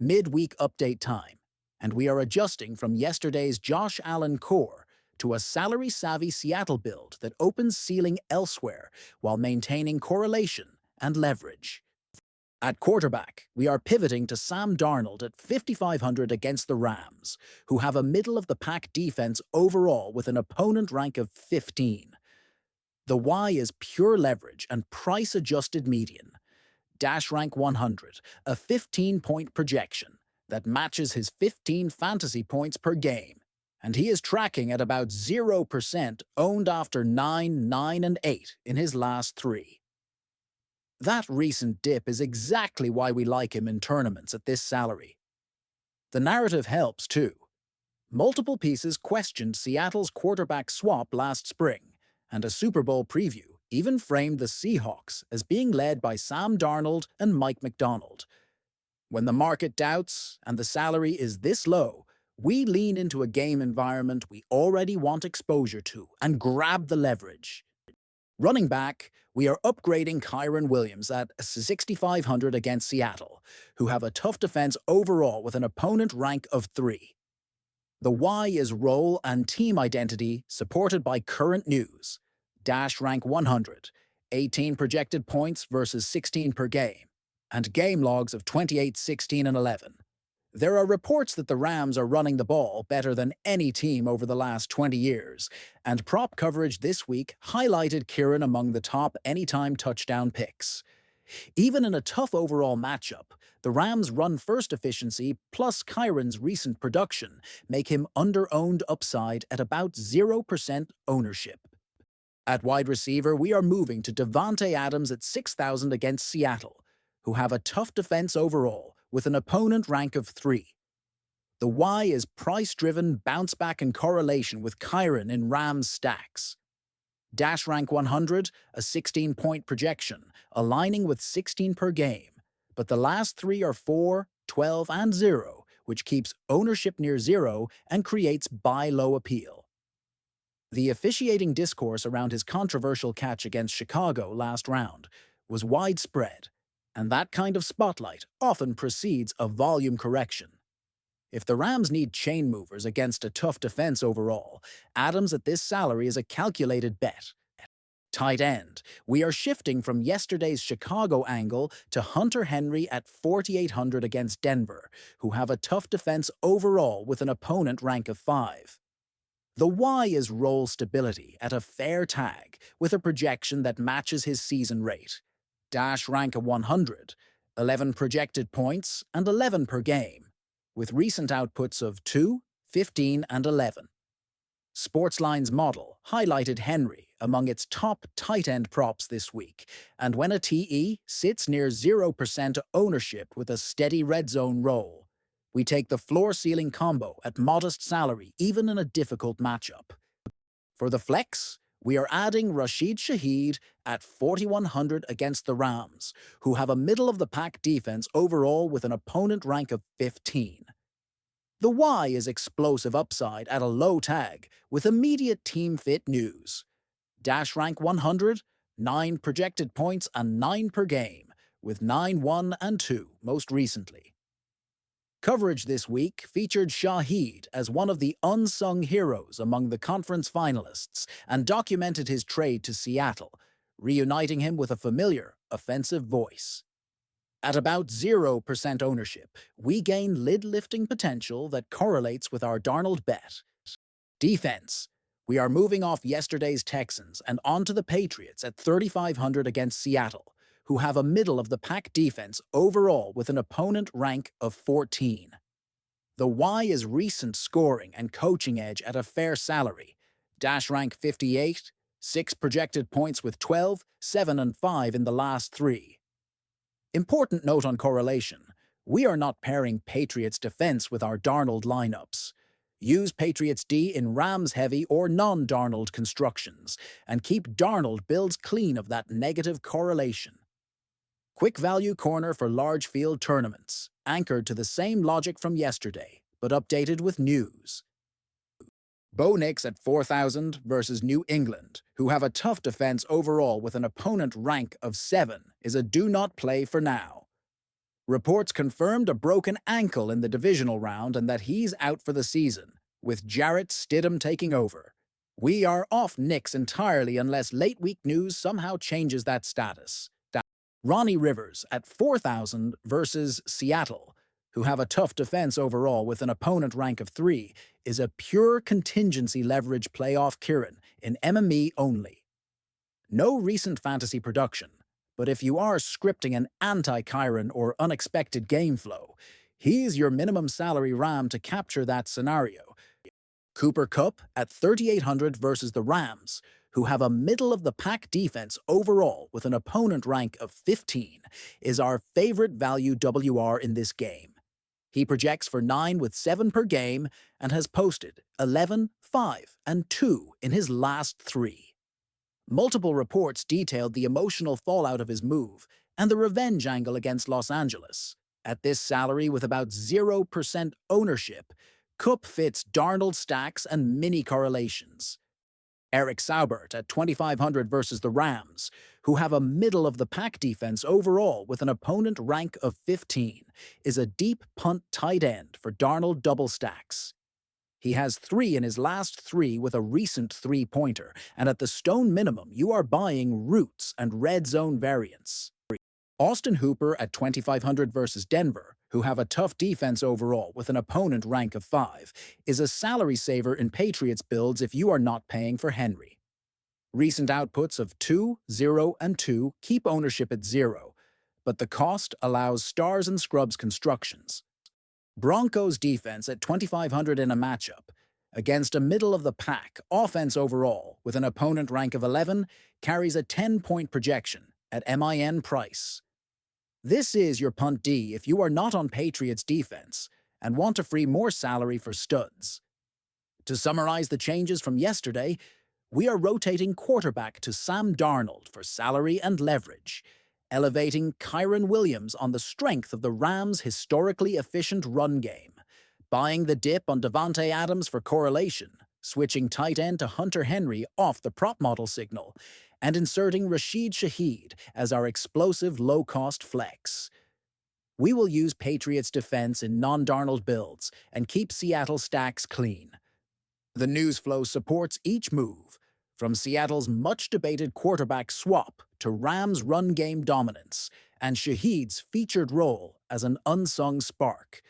midweek update time, and we are adjusting from yesterday's Josh Allen core to a salary-savvy Seattle build that opens ceiling elsewhere while maintaining correlation and leverage. At quarterback, we are pivoting to Sam Darnold at 5,500 against the Rams, who have a middle-of-the-pack defense overall with an opponent rank of 15. The Y is pure leverage and price-adjusted median. Dash rank 100, a 15-point projection that matches his 15 fantasy points per game, and he is tracking at about 0% owned after 9, 9, and 8 in his last 3. That recent dip is exactly why we like him in tournaments at this salary. The narrative helps, too. Multiple pieces questioned Seattle's quarterback swap last spring, and a Super Bowl preview even framed the Seahawks as being led by Sam Darnold and Mike McDonald. When the market doubts and the salary is this low, we lean into a game environment we already want exposure to and grab the leverage. Running back, we are upgrading Kyren Williams at 6,500 against Seattle, who have a tough defense overall with an opponent rank of 3. The Y is role and team identity supported by current news. Dash rank 100, 18 projected points versus 16 per game, and game logs of 28, 16, and 11. There are reports that the Rams are running the ball better than any team over the last 20 years, and prop coverage this week highlighted Kieran among the top anytime touchdown picks. Even in a tough overall matchup, the Rams' run-first efficiency plus Kyren's recent production make him under-owned upside at about 0% ownership. At wide receiver, we are moving to Davante Adams at 6,000 against Seattle, who have a tough defense overall with an opponent rank of 3. The Y is price-driven bounce-back and correlation with Kyren in Rams stacks. Dash rank 100, a 16-point projection, aligning with 16 per game, but the last 3 are 4, 12, and 0, which keeps ownership near 0 and creates buy-low appeal. The officiating discourse around his controversial catch against Chicago last round was widespread, and that kind of spotlight often precedes a volume correction. If the Rams need chain movers against a tough defense overall, Adams at this salary is a calculated bet. Tight end, we are shifting from yesterday's Chicago angle to Hunter Henry at 4,800 against Denver, who have a tough defense overall with an opponent rank of 5. The Y is role stability at a fair tag with a projection that matches his season rate. Dash rank of 100, 11 projected points and 11 per game, with recent outputs of 2, 15, and 11. Sportsline's model highlighted Henry among its top tight end props this week, and when a TE sits near 0% ownership with a steady red zone role, we take the floor-ceiling combo at modest salary even in a difficult matchup. For the flex, we are adding Rashid Shaheed at 4,100 against the Rams, who have a middle-of-the-pack defense overall with an opponent rank of 15. The Y is explosive upside at a low tag with immediate team fit news. Dash rank 100, 9 projected points and 9 per game, with 9, 1, and 2 most recently. Coverage this week featured Shaheed as one of the unsung heroes among the conference finalists and documented his trade to Seattle, reuniting him with a familiar, offensive voice. At about 0% ownership, we gain lid-lifting potential that correlates with our Darnold bet. Defense. We are moving off yesterday's Texans and onto the Patriots at 3,500 against Seattle, who have a middle-of-the-pack defense overall with an opponent rank of 14. The Y is recent scoring and coaching edge at a fair salary. Dash rank 58, 6 projected points with 12, 7, and 5 in the last 3. Important note on correlation. We are not pairing Patriots defense with our Darnold lineups. Use Patriots D in Rams-heavy or non-Darnold constructions, and keep Darnold builds clean of that negative correlation. Quick value corner for large field tournaments, anchored to the same logic from yesterday, but updated with news. Bo Nix at 4,000 versus New England, who have a tough defense overall with an opponent rank of 7, is a do-not-play for now. Reports confirmed a broken ankle in the divisional round and that he's out for the season, with Jarrett Stidham taking over. We are off Knicks entirely unless late-week news somehow changes that status. Ronnie Rivers at 4,000 versus Seattle, who have a tough defense overall with an opponent rank of 3, is a pure contingency leverage playoff Kieran in MME only. No recent fantasy production, but if you are scripting an anti-Chiron or unexpected game flow, he's your minimum salary ram to capture that scenario. Cooper Kupp at 3,800 versus the Rams, who have a middle-of-the-pack defense overall with an opponent rank of 15, is our favorite value WR in this game. He projects for 9 with 7 per game and has posted 11, 5, and 2 in his last 3. Multiple reports detailed the emotional fallout of his move and the revenge angle against Los Angeles. At this salary with about 0% ownership, Kupp fits Darnold stacks and mini correlations. Eric Saubert at 2,500 versus the Rams, who have a middle-of-the-pack defense overall with an opponent rank of 15, is a deep punt tight end for Darnold double stacks. He has 3 in his last 3 with a recent 3-pointer, and at the stone minimum, you are buying roots and red zone variants. Austin Hooper at 2,500 versus Denver, who have a tough defense overall with an opponent rank of 5, is a salary saver in Patriots builds if you are not paying for Henry. Recent outputs of 2, 0, and 2 keep ownership at 0, but the cost allows stars and scrubs constructions. Broncos defense at 2,500 in a matchup against a middle-of-the-pack offense overall with an opponent rank of 11 carries a 10-point projection at MIN price. This is your punt D if you are not on Patriots defense and want to free more salary for studs. To summarize the changes from yesterday, we are rotating quarterback to Sam Darnold for salary and leverage, elevating Kyren Williams on the strength of the Rams' historically efficient run game, buying the dip on Davante Adams for correlation, switching tight end to Hunter Henry off the prop model signal, and inserting Rashid Shaheed as our explosive low-cost flex. We will use Patriots defense in non-Darnold builds and keep Seattle stacks clean. The news flow supports each move, from Seattle's much-debated quarterback swap to Rams' run game dominance and Shaheed's featured role as an unsung spark.